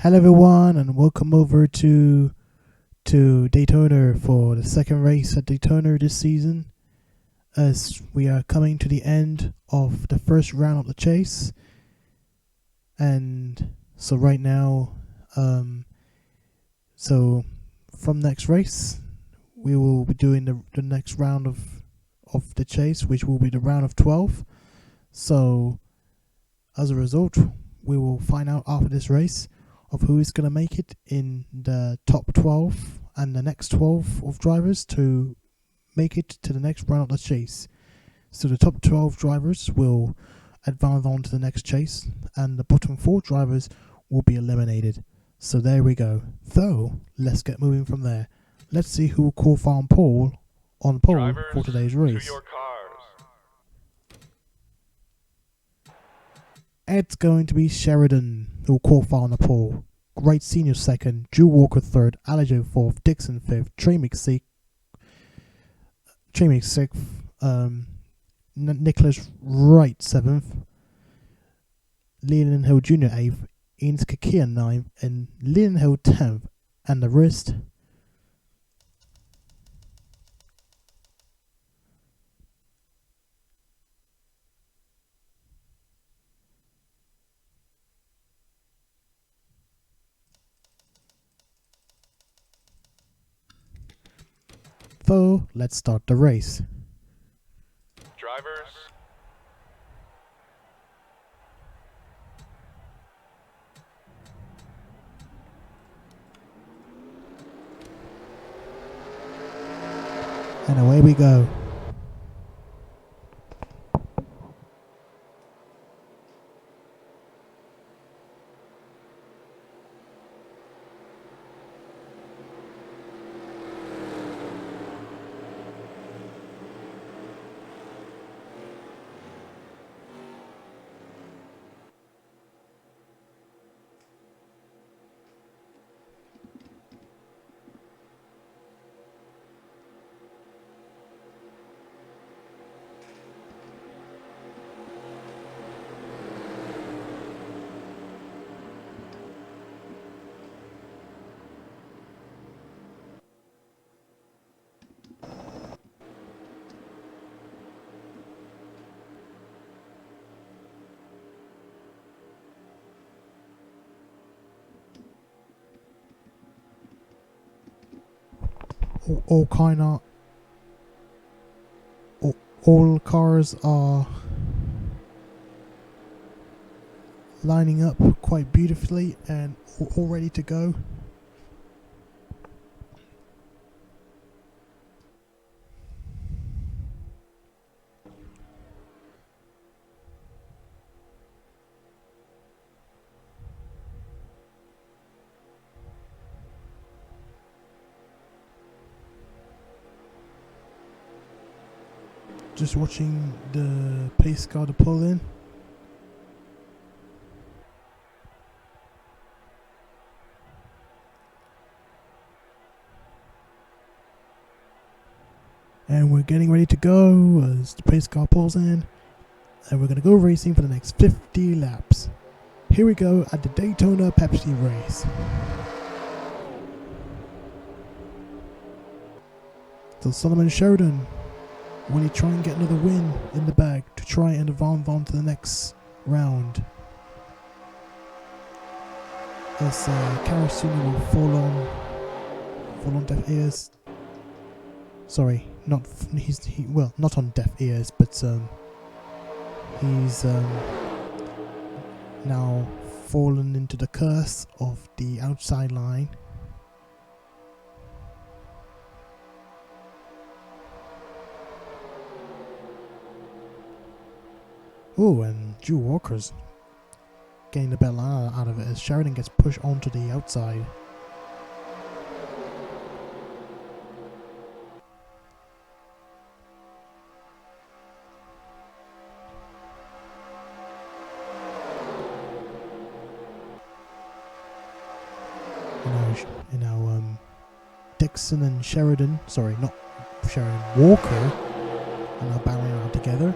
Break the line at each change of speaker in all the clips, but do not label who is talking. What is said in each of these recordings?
Hello everyone and welcome over to Daytona for the second race at Daytona this season, as we are coming to the end of the first round of the chase. And so right now, so from next race we will be doing the next round of the chase, which will be the round of 12. So as a result, we will find out after this race of who is going to make it in the top 12 and the next 12 of drivers to make it to the next round of the chase. So the top 12 drivers will advance on to the next chase and the bottom 4 drivers will be eliminated. So there we go. So let's get moving from there. Let's see who will qualify on pole for today's race.
To your cars.
It's going to be Sheridan who will qualify on the pole. Wright Sr. second, Drew Walker third, Alijo fourth, Dixon fifth, Treshaun Meeks sixth, Nicholas Wright seventh, Leland Hill Jr. eighth, Ian Kakia ninth, and Leland Hill 10th, and the rest. So let's start the race.
Drivers.
And away we go. all cars are lining up quite beautifully and all ready to go. Just watching the pace car to pull in. And we're getting ready to go as the pace car pulls in. And we're going to go racing for the next 50 laps. Here we go at the Daytona Pepsi race. So Solomon Sheridan, will he try and get another win in the bag to try and advance on to the next round? As Carlos Sr will fall on deaf ears. Sorry, not on deaf ears, but he's now fallen into the curse of the outside line. Oh, and Drew Walker's getting the better out of it as Sheridan gets pushed onto the outside. You know, Dixon and Sheridan, sorry, not Sheridan, Walker, are now battling out together.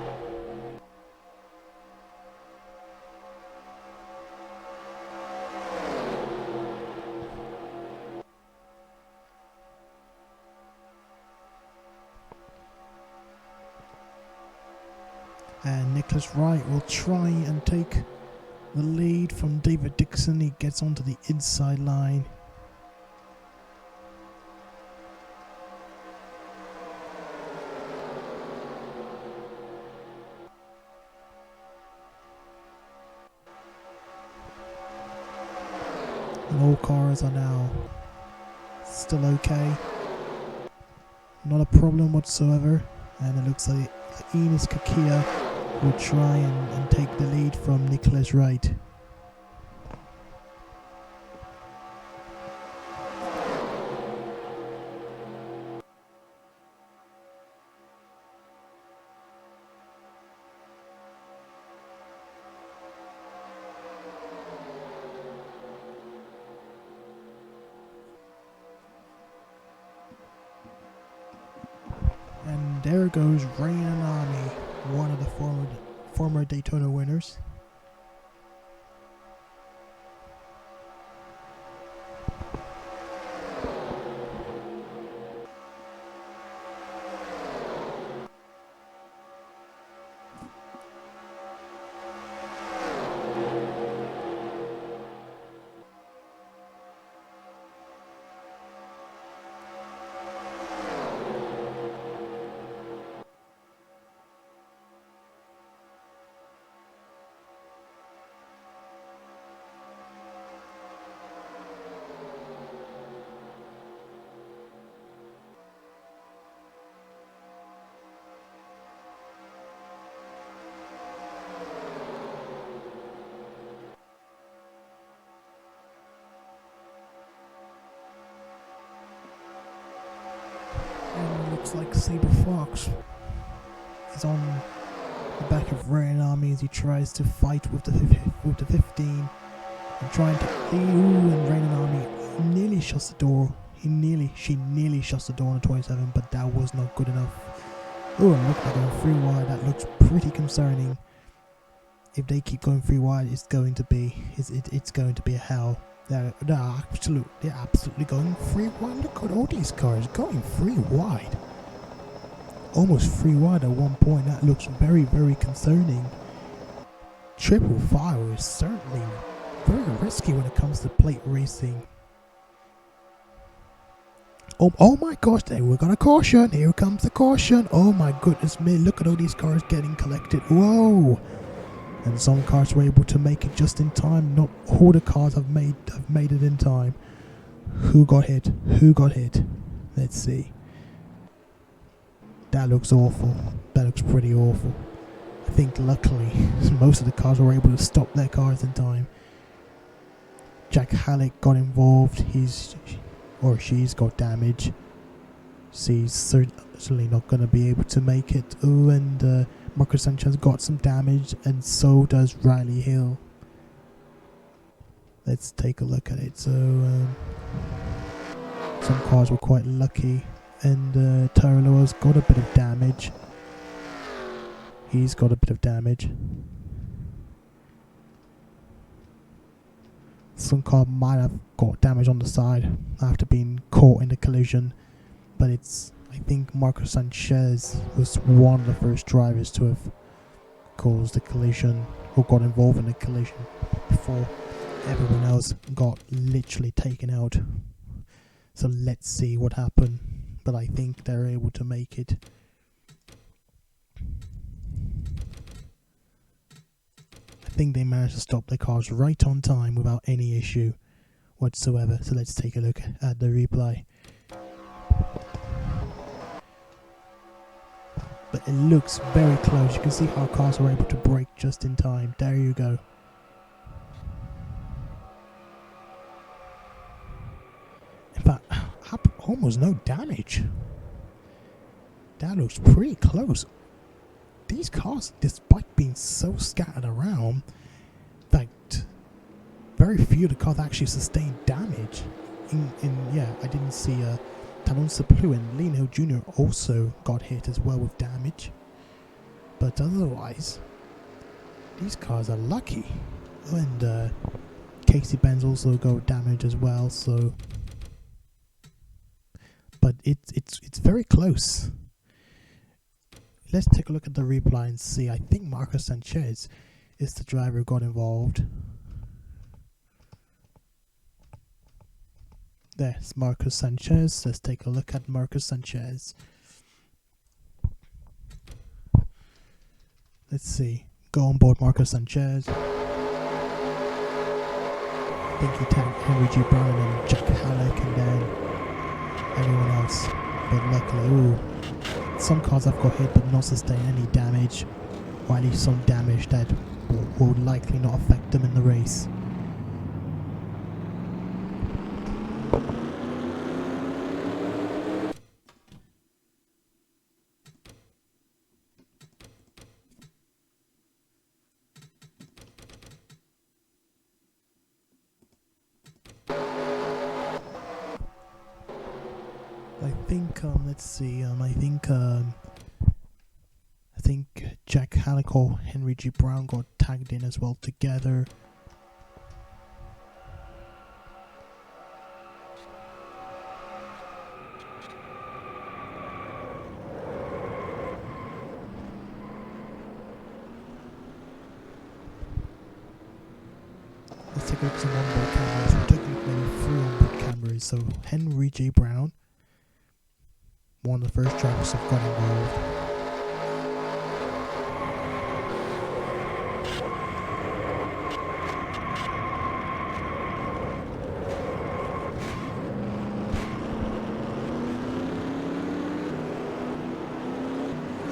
And Nicholas Wright will try and take the lead from David Dixon. He gets onto the inside line. And all cars are now still okay. Not a problem whatsoever. And it looks like Enos Kakia will try and take the lead from Nicholas Wright. And there goes Rain and Army, one of the former Daytona winners. And it looks like Sabre Fox is on the back of Rain Army as he tries to fight with the 15 and trying to and Rain Army nearly shuts the door. She nearly shuts the door on the 27, but that was not good enough. Oh, and look, they're going 3 wide. That looks pretty concerning. If they keep going 3 wide, it's going to be a hell. They're absolutely going 3 wide. Look at all these cars going 3 wide. Almost 3 wide at one point. That looks very, very concerning. Triple file is certainly very risky when it comes to plate racing. Oh my gosh, there we got a caution. Here comes the caution. Oh my goodness me, look at all these cars getting collected. Whoa. And some cars were able to make it just in time. Not all the cars have made it in time. Who got hit? Who got hit? Let's see. That looks awful. That looks pretty awful. I think luckily most of the cars were able to stop their cars in time. Jack Halleck got involved. She's got damage. She's certainly not going to be able to make it. Oh, and Marcus Sanchez got some damage, and so does Riley Hill. Let's take a look at it. So some cars were quite lucky, and Tarlo's got a bit of damage. He's got a bit of damage. Some car might have got damage on the side after being caught in the collision, but I think Marcus Sanchez was one of the first drivers to have caused the collision or got involved in the collision before everyone else got literally taken out. So let's see what happened, but I think they're able to make it. I think they managed to stop their cars right on time without any issue whatsoever. So let's take a look at the replay. But it looks very close. You can see how cars were able to brake just in time. There you go. In fact, almost no damage. That looks pretty close. These cars, despite being so scattered around, in fact, very few of the cars actually sustained damage. I didn't see Talon Saplu and Leland Hill Jr. also got hit as well with damage. But otherwise, these cars are lucky. And Casey Benz also got damage as well. So, but it's very close. Let's take a look at the replay and see. I think Marcus Sanchez is the driver who got involved. There's Marcus Sanchez. Let's take a look at Marcus Sanchez. Let's see. Go on board Marcus Sanchez. I think he tagged Henry G. Brown and Jack Halleck and then everyone else. But luckily, some cars have got hit but not sustained any damage, or at least some damage that will likely not affect them in the race. I think Jack Halleck or Henry G. Brown got tagged in as well together. Let's take a look at some onboard cameras. We're taking maybe 3 onboard cameras. So Henry G. Brown, one of the first drivers that got involved.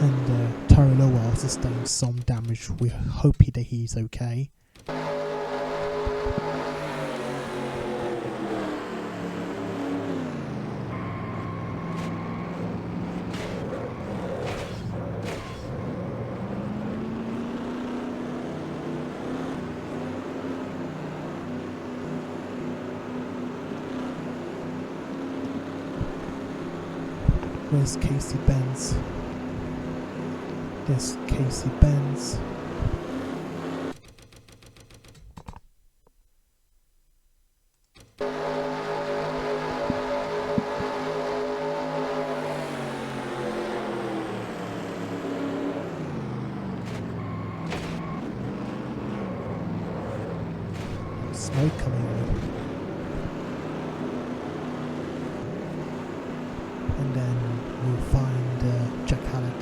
And Taro Lowell sustained some damage. We hope that he's okay. Where's Casey Benz? There's Casey Benz. Smoke coming out.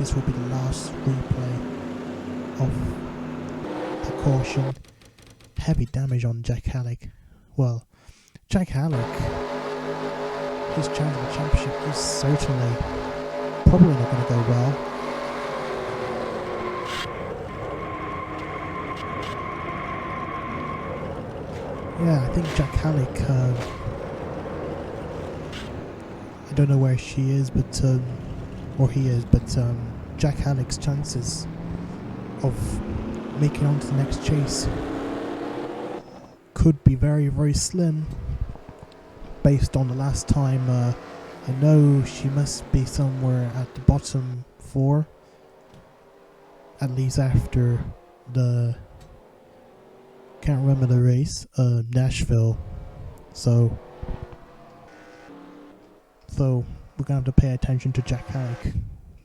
this will be the last replay of the caution. Heavy damage on Jack Halleck. Well, Jack Halleck, his chance of the championship is certainly probably not going to go well. Yeah, I think Jack Halleck, I don't know where she is, but or he is, but Jack Halleck's chances of making on to the next chase could be very, very slim based on the last time. I know she must be somewhere at the bottom 4, at least after the, can't remember the race, Nashville. So we're gonna have to pay attention to Jack Halleck.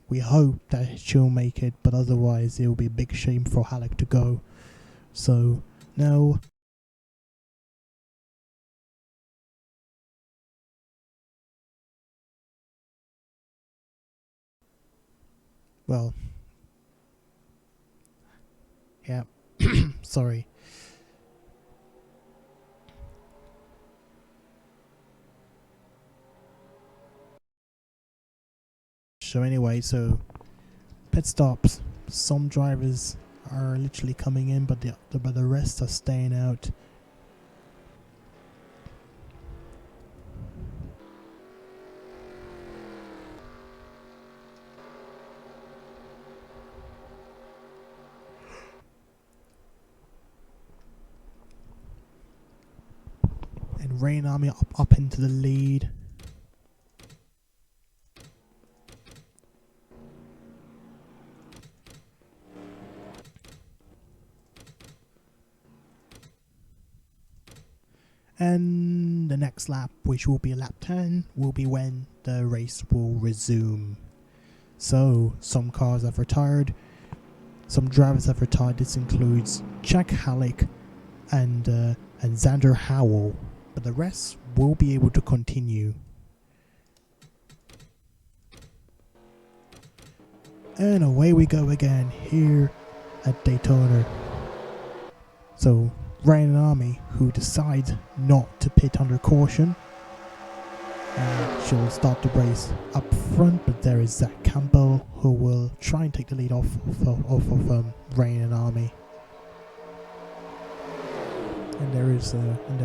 We hope that she'll make it, but otherwise it will be a big shame for Halleck to go. So now, well, yeah, sorry. So anyway, so pit stops. Some drivers are literally coming in, but the rest are staying out. And Rain Army up into the lead. And the next lap, which will be lap 10, will be when the race will resume. So, some cars have retired, some drivers have retired. This includes Jack Halleck and Xander Howell, but the rest will be able to continue. And away we go again here at Daytona. So, Ryan Army, who decides not to pit under caution, she'll start the race up front, but there is Zach Campbell, who will try and take the lead off of Ryan Army. And there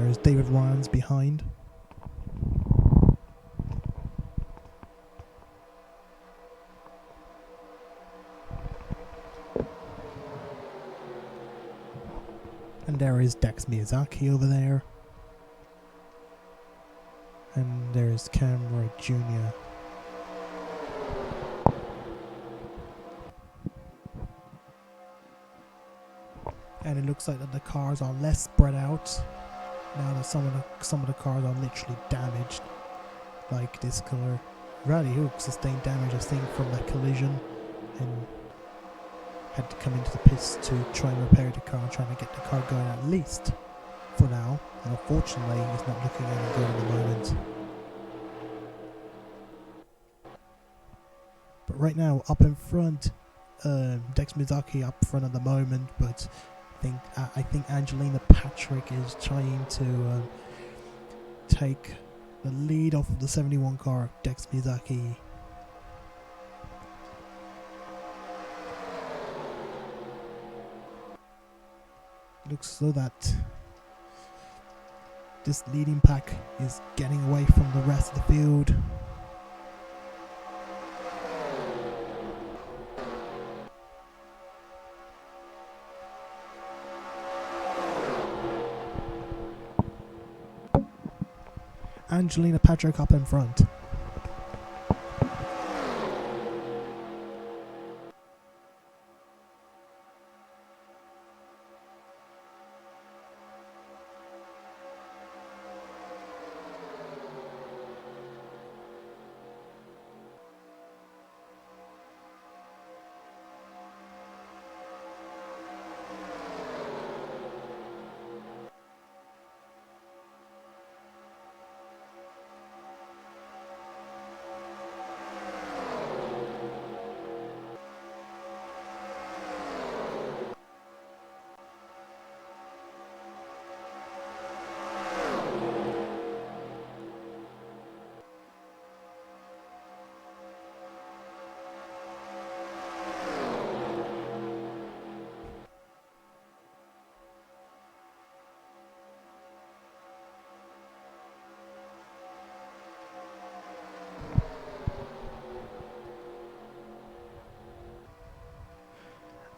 is David Ryans behind. And there is Dex Miyazaki over there. And there's Wright Jr. And it looks like that the cars are less spread out now that some of the cars are literally damaged, like this car. Riley Hook sustained damage, I think, from that collision, and had to come into the pits to try and repair the car, trying to get the car going at least for now. And unfortunately, it's not looking any good at the moment. But right now, up in front, Dex Mizaki up front at the moment, but I think Angelina Patrick is trying to take the lead off of the 71 car, Dex Mizaki. Looks so that this leading pack is getting away from the rest of the field. Angelina Patrick up in front.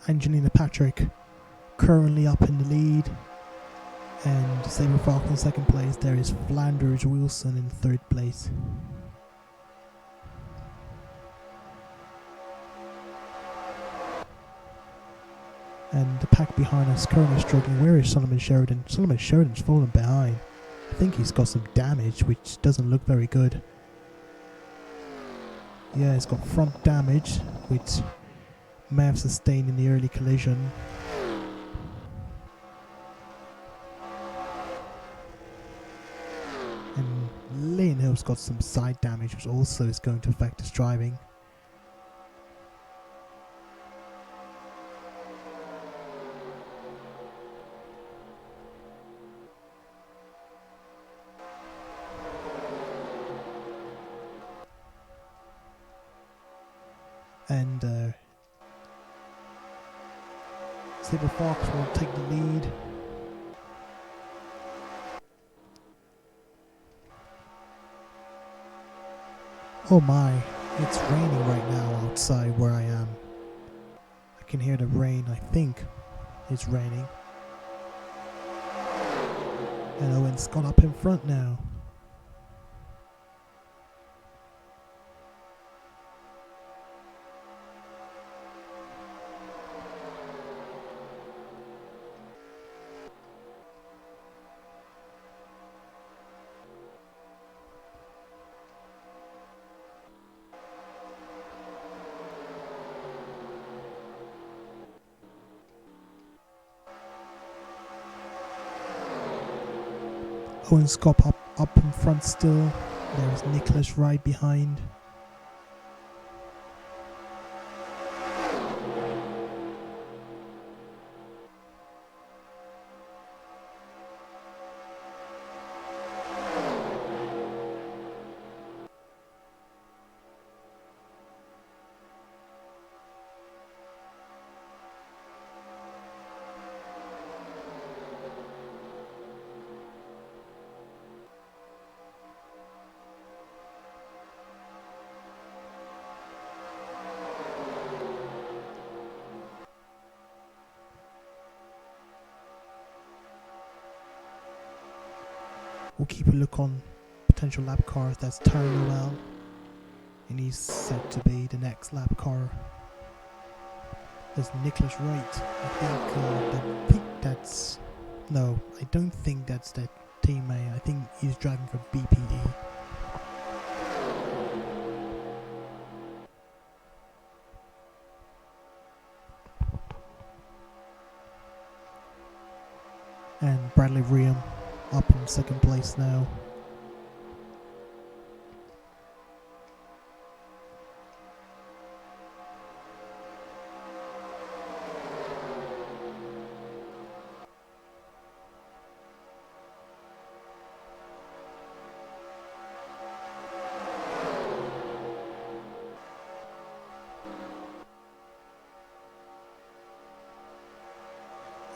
Angelina Patrick currently up in the lead, and Sabre Fox in second place. There is Flandre Wilson in third place. And the pack behind us currently struggling. Where is Solomon Sheridan? Solomon Sheridan's fallen behind. I think he's got some damage, which doesn't look very good. Yeah, he's got front damage, which may have sustained in the early collision. And Leland Hill's got some side damage, which also is going to affect his driving. And Sabre Fox will take the lead. Oh my, it's raining right now outside where I am. I can hear the rain, I think it's raining. And Owen's got up in front now. Owen Scott up in front still. There's Nicholas right behind. We'll keep a look on potential lap cars. That's Tyrrell well, and he's set to be the next lap car. There's Nicholas Wright. I think that's no. I don't think that's that teammate. I think he's driving for BPE. And Bradley Riem up in second place now.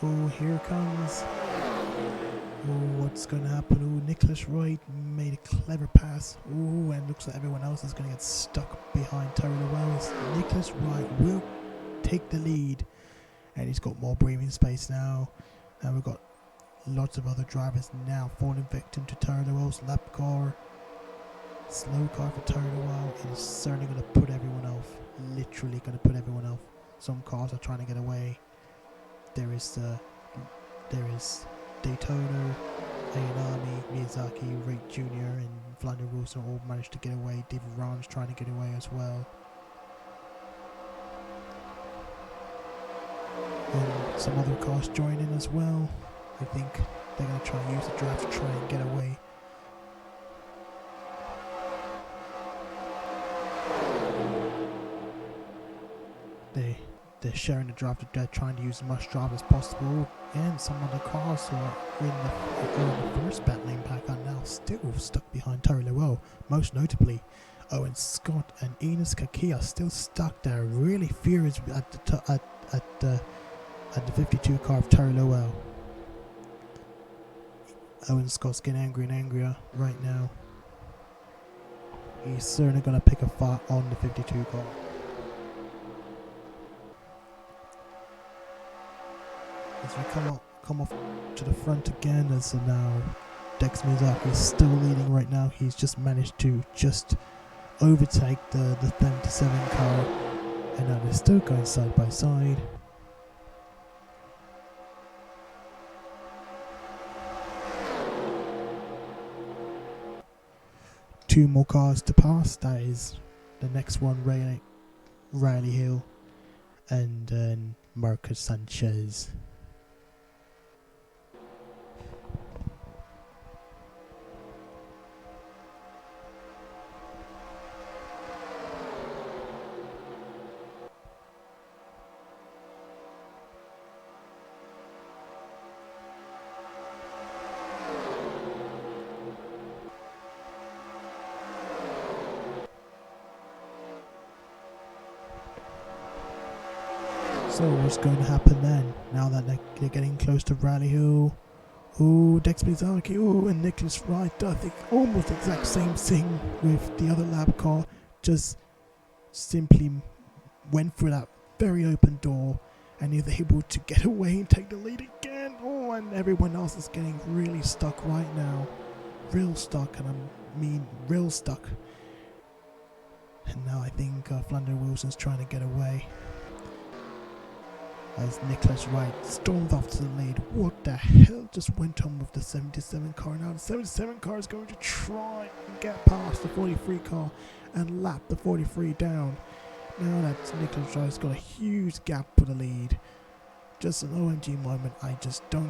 Oh, here comes. Oh, what's going to happen? Oh, Nicholas Wright made a clever pass. Oh, and looks like everyone else is going to get stuck behind Terry Lowell. Nicholas Wright will take the lead, and he's got more breathing space now. And we've got lots of other drivers now falling victim to Terry Lowell's lap car. Slow car for Terry Lowell. It is certainly going to put everyone off. Literally going to put everyone off. Some cars are trying to get away. There is Daytona, Hayden, Miyazaki, Wright Jr. and Flandre Wilson all managed to get away. David Rams trying to get away as well. And some other cars join in as well. I think they're going to try and use the draft to try and get away. They're sharing the draft. They're trying to use as much draft as possible, and some of the cars who are in the first bat lane pack are now still stuck behind Terry Lowell. Most notably, Owen Scott and Enos Kaki are still stuck there, really furious at the 52 car of Terry Lowell. Owen Scott's getting angrier and angrier right now. He's certainly going to pick a fight on the 52 car. as we come off to the front again, as now Dex Miyazaki is still leading right now. He's just managed to overtake the 77 car, and now they're still going side by side. Two more cars to pass. That is the next one, Riley Hill and then Marcus Sanchez. So what's going to happen then? Now that they're getting close to Riley Hill. Ooh, Dex Miyazaki. Ooh, and Nicholas Wright. I think almost the exact same thing with the other lab car. Just simply went through that very open door and is able to get away and take the lead again. Oh, and everyone else is getting really stuck right now. Real stuck, and I mean real stuck. And now I think Flandre Wilson's trying to get away, as Nicholas Wright stormed off to the lead. What the hell just went on with the 77 car? Now the 77 car is going to try and get past the 43 car and lap the 43 down. Now that Nicholas Wright's got a huge gap for the lead. Just an OMG moment. I just can't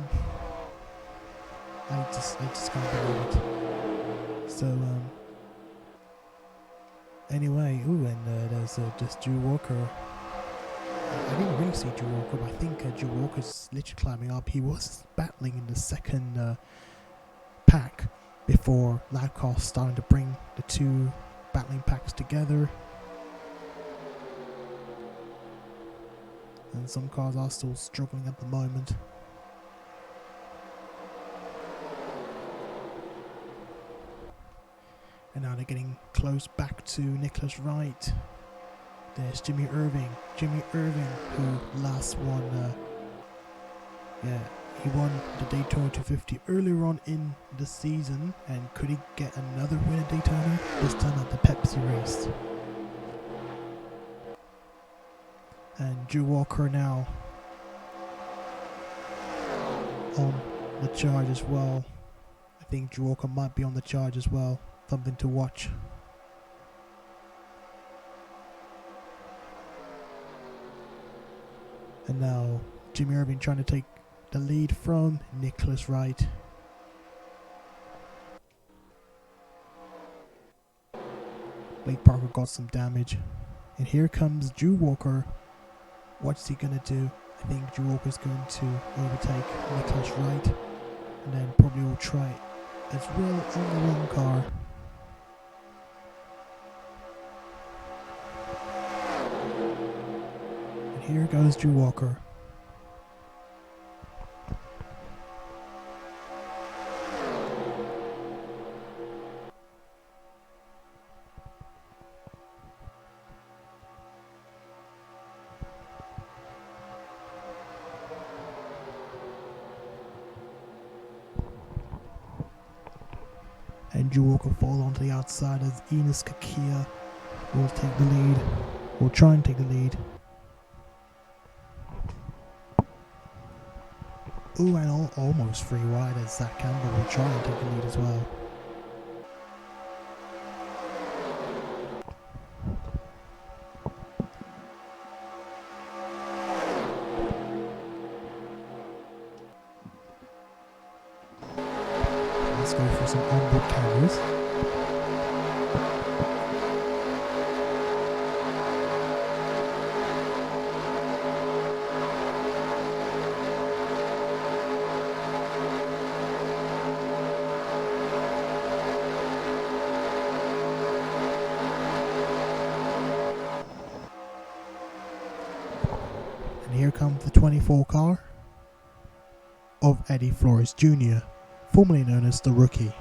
believe it. So anyway, ooh, and there's just Drew Walker. I didn't really see Drew Walker, but I think Drew Walker's literally climbing up. He was battling in the second pack before Ladcar starting to bring the two battling packs together. And some cars are still struggling at the moment. And now they're getting close back to Nicholas Wright. There's Jimmy Irving, who last won, he won the Daytona 250 earlier on in the season, and could he get another win at Daytona? This time at the Pepsi race. And Drew Walker now on the charge as well. I think Drew Walker might be on the charge as well. Something to watch. And now Jimmy Irving trying to take the lead from Nicholas Wright. Blake Parker got some damage. And here comes Drew Walker. What's he going to do? I think Drew Walker's going to overtake Nicholas Wright. And then probably will try as well on the wrong car. Here goes Drew Walker. And Drew Walker fall onto the outside as Enos Kakia will take the lead. Will try and take the lead. Ooh, and almost free wide as Zach Campbell will try and take the lead as well. Let's go for some onboard cameras. Here comes the 24 car of Eddie Flores Jr., formerly known as the Rookie.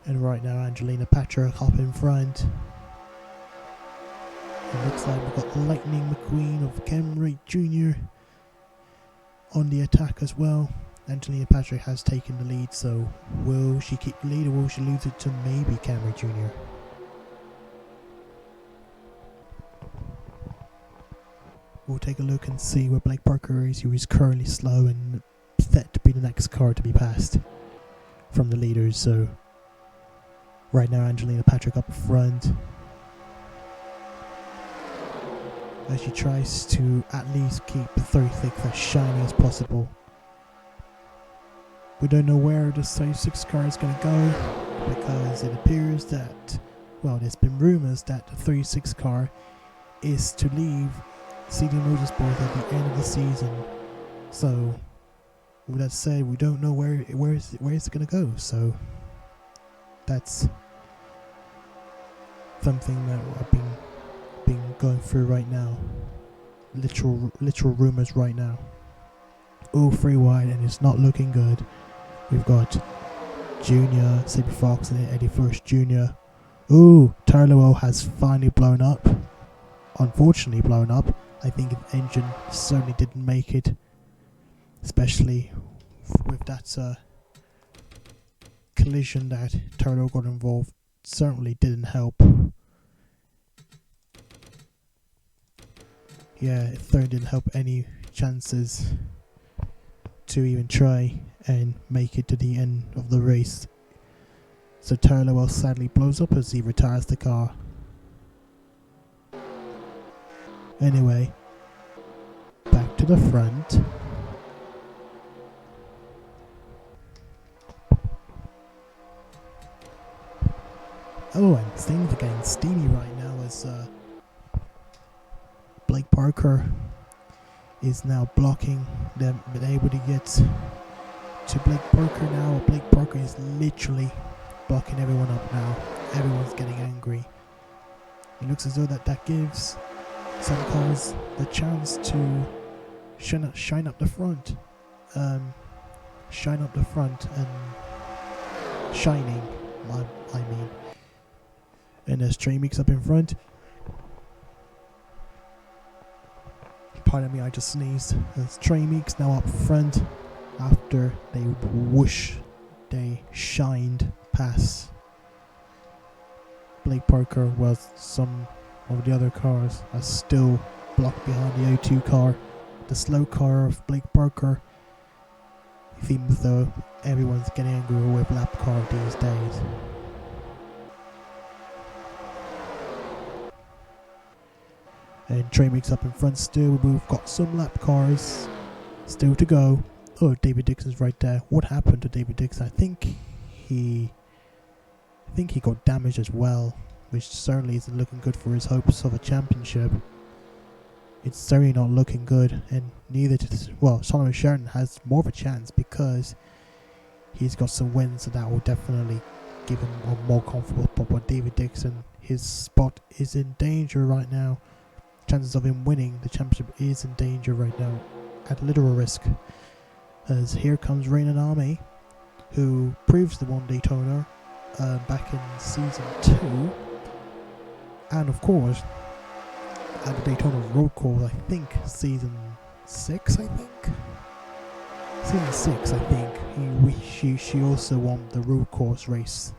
And right now Angelina Patrick up in front. It looks like we've got Lightning McQueen of Wright Jr. on the attack as well. Angelina Patrick has taken the lead, so will she keep the lead or will she lose it to maybe Wright Jr.? We'll take a look and see where Blake Parker is, who is currently slow and set to be the next car to be passed from the leaders. So right now Angelina Patrick up front as she tries to at least keep 36 as shiny as possible. We don't know where the 36 car is going to go because it appears that, well, there's been rumours that the 36 car is to leave CD Motorsport at the end of the season. So with that said, we don't know where it's going to go. So that's something that I've been going through right now. Literal rumours right now. All three wide and it's not looking good. We've got Junior, Sabre Fox and Eddie Flores Jr. Ooh, Turlo has finally blown up. Unfortunately blown up. I think the engine certainly didn't make it. Especially with that collision that Turlo got involved. Certainly didn't help. Yeah, it certainly didn't help any chances to even try and make it to the end of the race. So Turlo sadly blows up as he retires the car. Anyway, back to the front. Oh, and things are getting steamy right now as Blake Parker is now blocking them, but able to get to Blake Parker now. Blake Parker is literally blocking everyone up now. Everyone's getting angry. It looks as though that gives some cars the chance to shine up the front. Shine up the front and shining, I mean. And there's Treshaun Meeks up in front. Pardon me, I just sneezed. There's Treshaun Meeks now up front after they shined past Blake Parker, while some of the other cars are still blocked behind the O2 car. The slow car of Blake Parker, it seems though everyone's getting angry with lap car these days. And Treshaun Meeks up in front still. We've got some lap cars still to go. Oh, David Dixon's right there. What happened to David Dixon? I think he got damaged as well, which certainly isn't looking good for his hopes of a championship. It's certainly not looking good, and neither Solomon Sheridan has more of a chance because he's got some wins, so that will definitely give him a more comfortable spot. But David Dixon, his spot is in danger right now. Chances of him winning the championship is in danger right now, at literal risk. As here comes Raynon Army, who previously won Daytona back in season 2, and of course at the Daytona road course, I think season 6. She also won the road course race.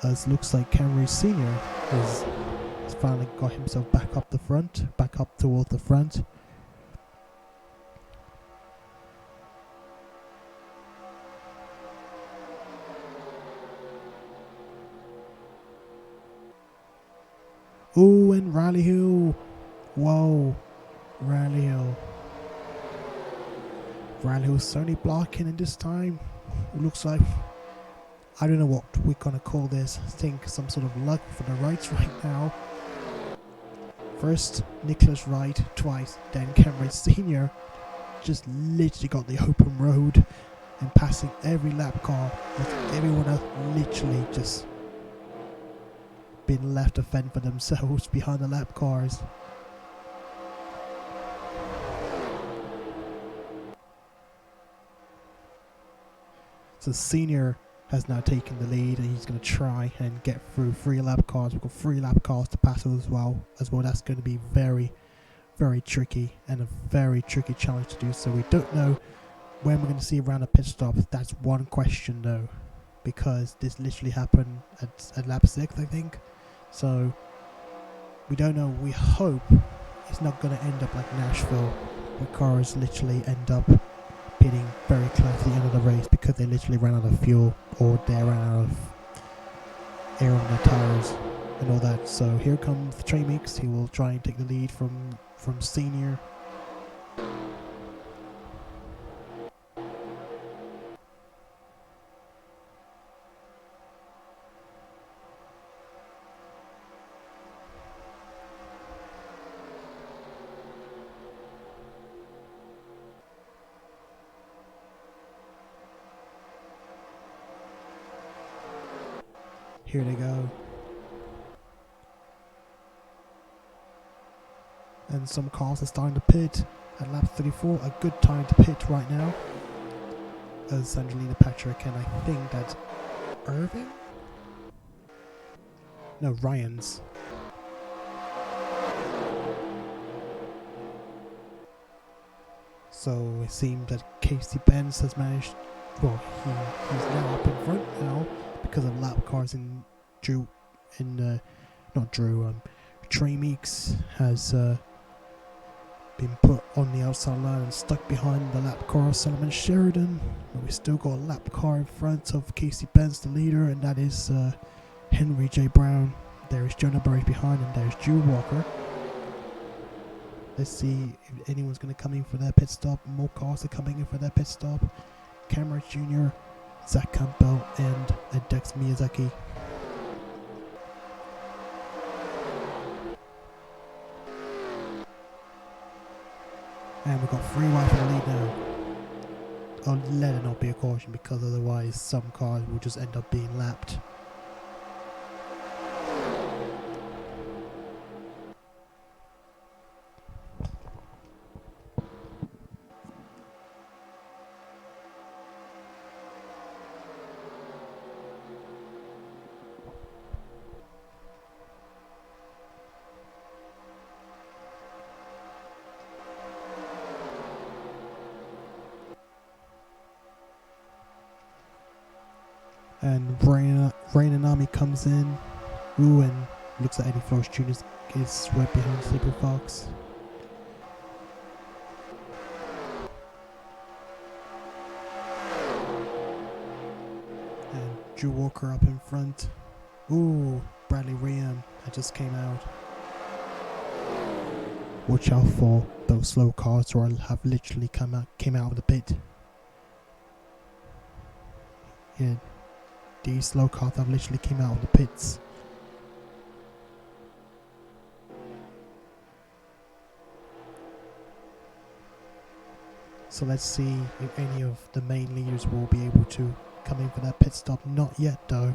As looks like Camry Sr. has finally got himself back up towards the front. Oh, and Riley Hill. Whoa, Riley Hill. Riley Hill's certainly blocking, and this time it looks like, I don't know what we're gonna call this. I think some sort of luck for the Wrights right now. First Nicholas Wright twice, then Camry Sr. just literally got the open road and passing every lap car, with everyone else literally just been left to fend for themselves behind the lap cars. So Senior has now taken the lead, and he's going to try and get through 3 lap cars. We've got 3 lap cars to pass as well. That's going to be very, very tricky, and a very tricky challenge to do. So we don't know when we're going to see around a pit stop. That's one question though, because this literally happened at lap 6, I think. So we don't know. We hope it's not going to end up like Nashville, where cars literally end up pitting very close to the end of the race because they literally ran out of fuel, or they ran out of air on their tires and all that. So here comes Treshaun Meeks. He will try and take the lead from Senior. Here they go. And some cars are starting to pit at lap 34. A good time to pit right now. As Angelina Patrick, and I think that's Irving? No, Ryan's. So it seems that Casey Benz has managed. Well, he's now up in front now because of lap cars in Treshaun Meeks has been put on the outside line and stuck behind the lap car of Solomon Sheridan. But we still got a lap car in front of Casey Benz, the leader, and that is Henry J. Brown. There is Jonah Burris behind, and there's Drew Walker. Let's see if anyone's going to come in for their pit stop. More cars are coming in for their pit stop. Cameron Jr., Zach Campbell, and Dex Miyazaki. And we've got 3 wide for the lead now. Oh, let it not be a caution, because otherwise some cars will just end up being lapped. And Rain and Army comes in. Ooh, and looks like Eddie Flores Jr. is right behind Slippery Fox. And Drew Walker up in front. Ooh, Bradley Riem that just came out. Watch out for those slow cars, or have literally came out of the pit. Yeah. These slow cars have literally came out of the pits. So let's see if any of the main leaders will be able to come in for that pit stop. Not yet though.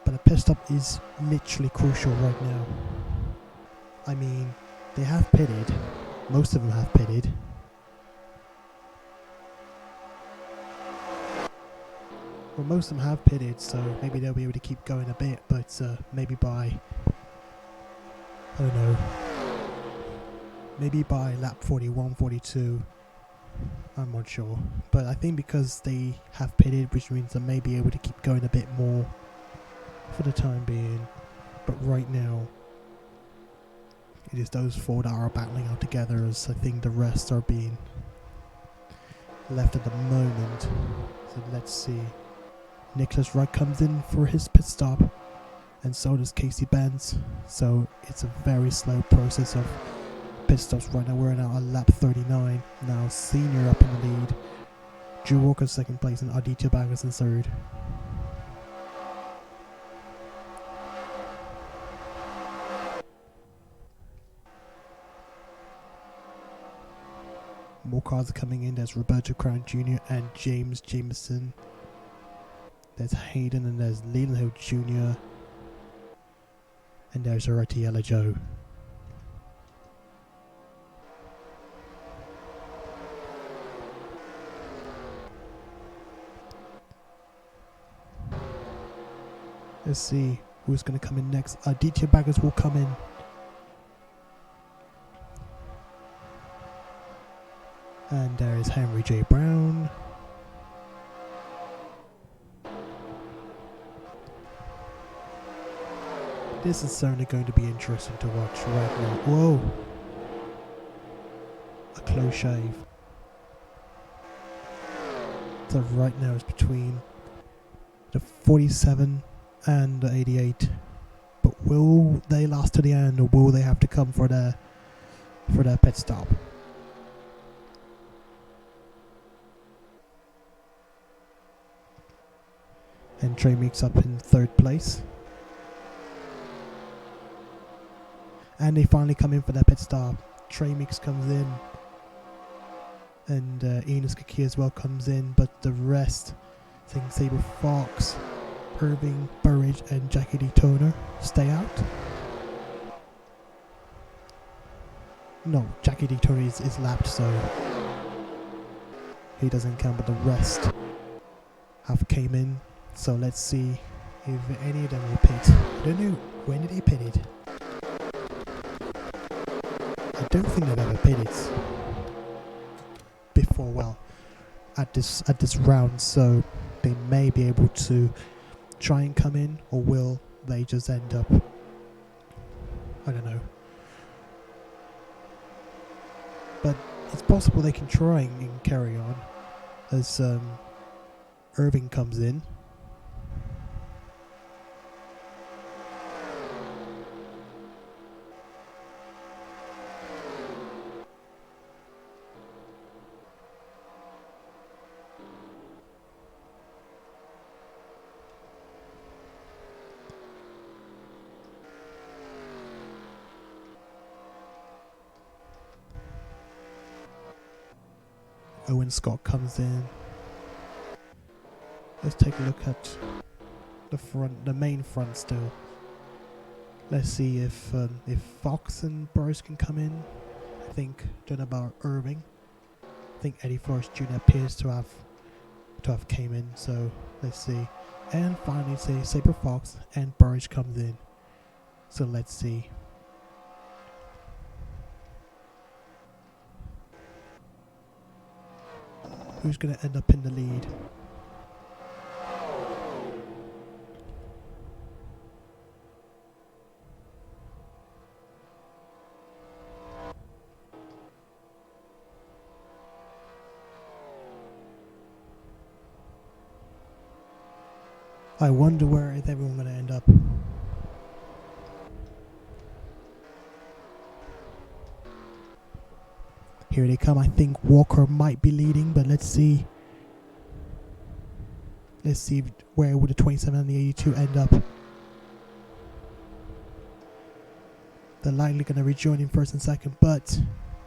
But a pit stop is literally crucial right now. I mean, they have pitted. Most of them have pitted. Well, most of them have pitted, so maybe they'll be able to keep going a bit, but maybe by, I don't know, maybe by lap 41, 42, I'm not sure. But I think because they have pitted, which means they may be able to keep going a bit more for the time being. But right now, it is those 4 that are battling out together, as I think the rest are being left at the moment. So let's see. Nicholas Wright comes in for his pit stop, and so does Casey Benz. So it's a very slow process of pit stops right now. We're now at lap 39. Now Senior up in the lead. Drew Walker second place, and Aditya Bagas in third. More cars are coming in. There's Roberto Crown Jr. and James Jameson. There's Hayden, and there's Leland Hill Jr. And there's already Yellow Joe. Let's see who's going to come in next. Aditya Baggers will come in. And there is Henry J. Brown. This is certainly going to be interesting to watch right now. Whoa. A close shave. So right now it's between the 47 and the 88. But will they last to the end, or will they have to come for their pit stop? And Treshaun Meeks up in 3rd place. And they finally come in for their pit stop. Treshaun Meeks comes in. And Enos Kiki as well comes in. But the rest, I think Sabre Fox, Irving, Burridge and Jackie Daytona stay out. No, Jackie Daytona is lapped, so he doesn't count, but the rest have came in. So let's see if any of them will pit. I don't know, when did he pit it? I don't think they've ever pitted before, well, at this round, so they may be able to try and come in, or will they just end up, I don't know. But it's possible they can try and carry on as Irving comes in. Owen Scott comes in. Let's take a look at the front, the main front still. Let's see if Fox and Burris can come in. I think, don't know about Irving. I think Eddie Flores Jr. appears to have came in. So let's see. And finally, say Sabre Fox and Burris comes in. So let's see. Who's going to end up in the lead? I wonder where is everyone going to end up. Here they come. I think Walker might be leading, but let's see. Let's see where would the 27 and the 82 end up. They're likely going to rejoin in first and second, but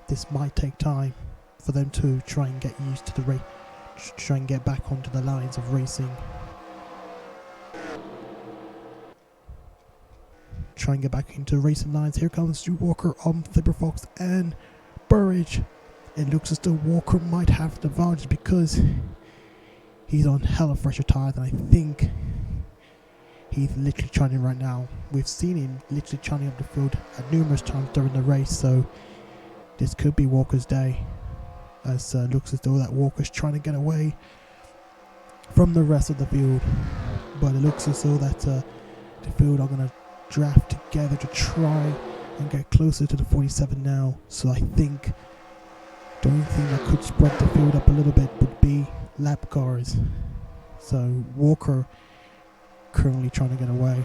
this might take time for them to try and get used to the race, try and get back onto the lines of racing. Try and get back into racing lines. Here comes Stu Walker on Sabre Fox and Burridge. It looks as though Walker might have the advantage because he's on hella fresher tires, and I think he's literally churning right now. We've seen him literally churning up the field at numerous times during the race, so this could be Walker's day. As looks as though that Walker's trying to get away from the rest of the field, but it looks as though that the field are going to draft together to try and get closer to the 47 now. So I think the only thing that could spread the field up a little bit would be lap cars. So Walker currently trying to get away,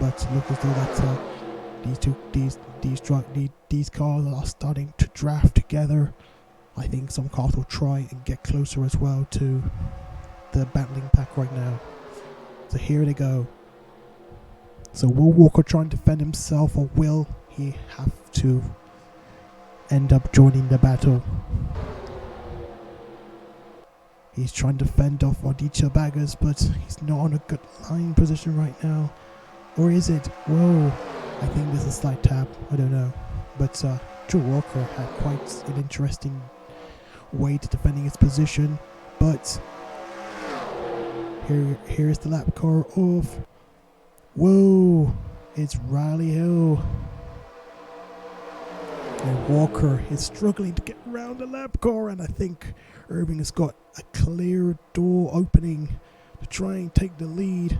but look as though that these cars are starting to draft together. I think some cars will try and get closer as well to the battling pack right now. So here they go. So will Walker try and defend himself, or will he have to end up joining the battle? He's trying to fend off Aditya Baggers, but he's not on a good line position right now. Or is it? Whoa, I think there's a slight tap. I don't know. But Joe Walker had quite an interesting way to defending his position. But here is the lap car of Whoa, it's Riley Hill. And Walker is struggling to get around the lap car, and I think Irving has got a clear door opening to try and take the lead.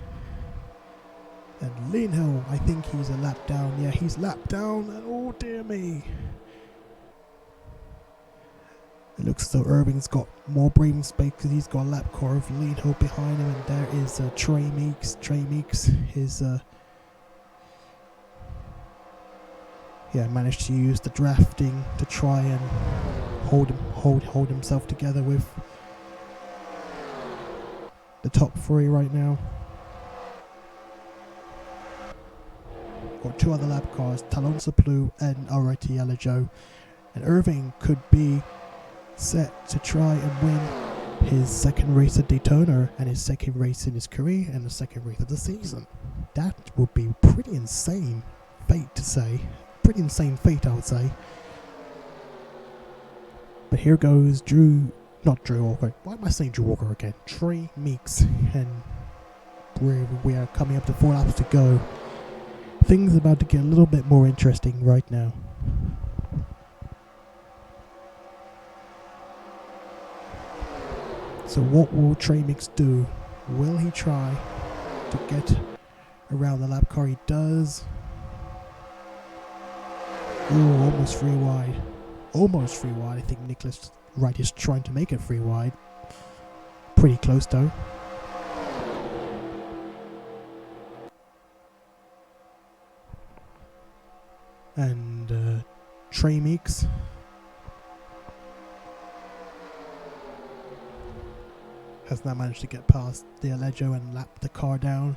And Leland Hill, I think he's a lap down. Yeah, he's lap down, and oh dear me. It looks as though Irving's got more breathing space because he's got a lap car of Leland Hill behind him, and there is Trey Meeks. Trey Meeks is managed to use the drafting to try and hold himself together with the top three right now. Got two other lap cars, Talon Saplu and Alrighty Yellow Joe, and Irving could be set to try and win his second race at Daytona and his second race in his career and the second race of the season. That would be pretty insane fate to say. Pretty insane fate, I would say. But here goes not Drew Walker. Why am I saying Drew Walker again? Trey Meeks, and we are coming up to 4 laps to go. Things are about to get a little bit more interesting right now. So what will Trey Meeks do? Will he try to get around the lap car? He does. Ooh, almost 3 wide. Almost 3 wide. I think Nicholas Wright is trying to make it 3 wide. Pretty close though. And Trey Meeks has now managed to get past the Alejo and lap the car down.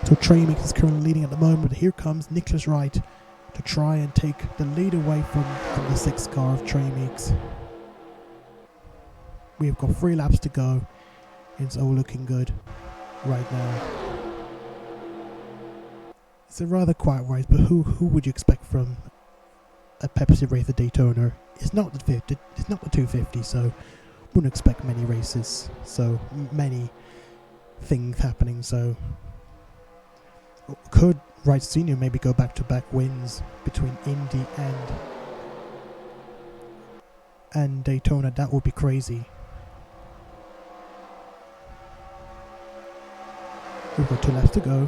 So Trey Meeks is currently leading at the moment, but here comes Nicholas Wright to try and take the lead away from the 6th car of Trey Meeks. We've got 3 laps to go. It's all looking good right now. It's a rather quiet race, but who would you expect from a Pepsi race at Daytona? It's not the 250, so wouldn't expect many races, so many things happening. So could Wright Sr. maybe go back-to-back wins between Indy and Daytona? That would be crazy. We've got 2 laps to go.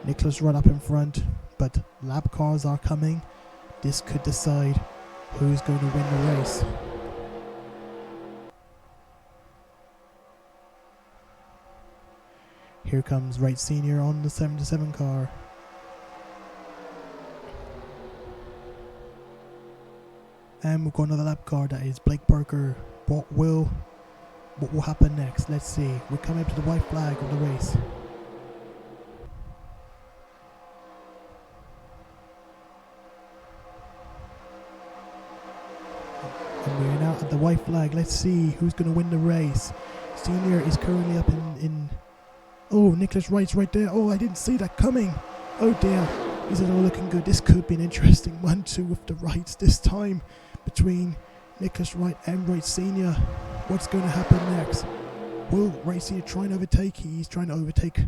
Nicholas right up in front, but lap cars are coming. This could decide who's going to win the race. Here comes Wright Sr. on the 77 car. And we've got another lap car, that is Blake Barker. What will happen next? Let's see. We're coming up to the white flag of the race. And we're now at the white flag. Let's see who's going to win the race. Senior is currently up in... Oh, Nicholas Wright's right there. Oh, I didn't see that coming. Oh dear. These are all looking good. This could be an interesting 1-2 with the Wrights this time between Nicholas Wright and Wright Sr. What's going to happen next? Will Wright Sr. try and overtake? He's trying to overtake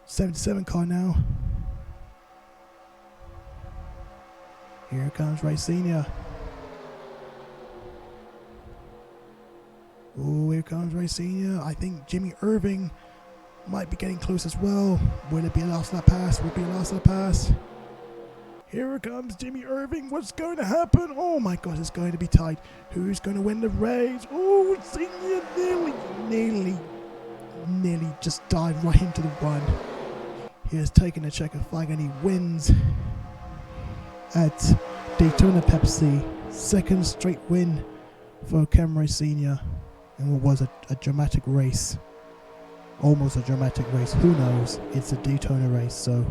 77 car now. Here comes Wright Sr. Oh, here comes Wright Sr. I think Jimmy Irving might be getting close as well. Will it be a last lap pass? Will it be a last lap pass? Here comes Jimmy Irving. What's going to happen? Oh my gosh, it's going to be tight. Who's going to win the race? Oh, Senior nearly just dived right into the run. He has taken a checker flag and he wins at Daytona Pepsi. 2nd straight win for Cameron Sr. And what was a dramatic race. Almost a dramatic race. Who knows? It's a Daytona race, so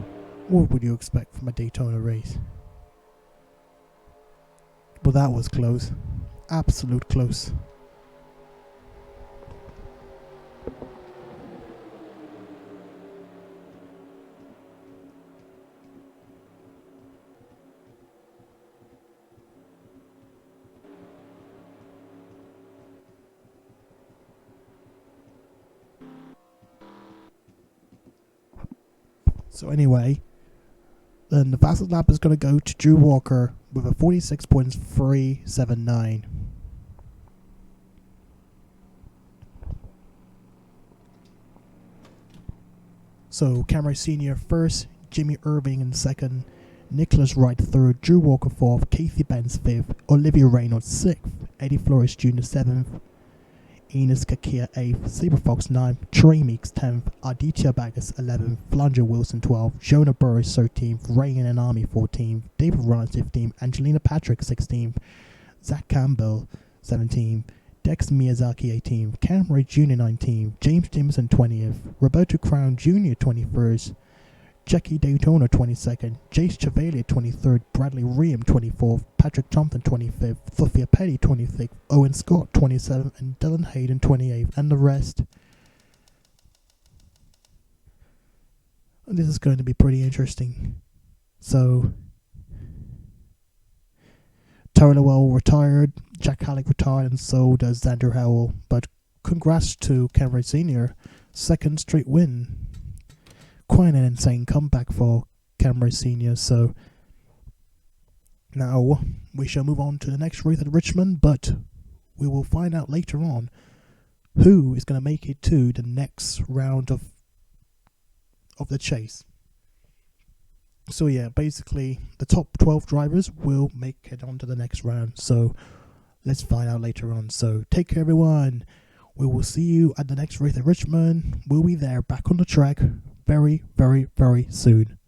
what would you expect from a Daytona race? But that was close. Absolute close. So anyway, then the fastest lap is going to go to Drew Walker with a 46.379. So Cameron Sr. first, Jimmy Irving in second, Nicholas Wright third, Drew Walker fourth, Casey Benz fifth, Olivia Reynolds sixth, Eddie Flores Jr. seventh, Enos Kakia 8th, Saber Fox 9th, Treshaun Meeks 10th, Aditya Bagas 11th, Flandre Wilson 12th, Jonah Burris 13th, Ryan and Army 14th, David Ryan 15th, Angelina Patrick 16th, Zach Campbell 17th, Dex Miyazaki 18th, Cam Wright Jr. 19th, James Jameson 20th, Roberto Crown Jr. 21st, Jackie Daytona 22nd, Jace Chevalier 23rd, Bradley Riem 24th, Patrick Thompson 25th, Sophia Petty 26th, Owen Scott 27th, and Dylan Hayden 28th, and the rest. And this is going to be pretty interesting. So, Tyler Lowell retired, Jack Halleck retired, and so does Xander Howell. But congrats to Cameron Sr., second straight win. Quite an insane comeback for Cameron Sr. So now we shall move on to the next race at Richmond, but we will find out later on who is going to make it to the next round of the chase. So yeah, basically the top 12 drivers will make it on to the next round. So let's find out later on. So take care, everyone. We will see you at the next race at Richmond. We'll be there back on the track very, very, very soon.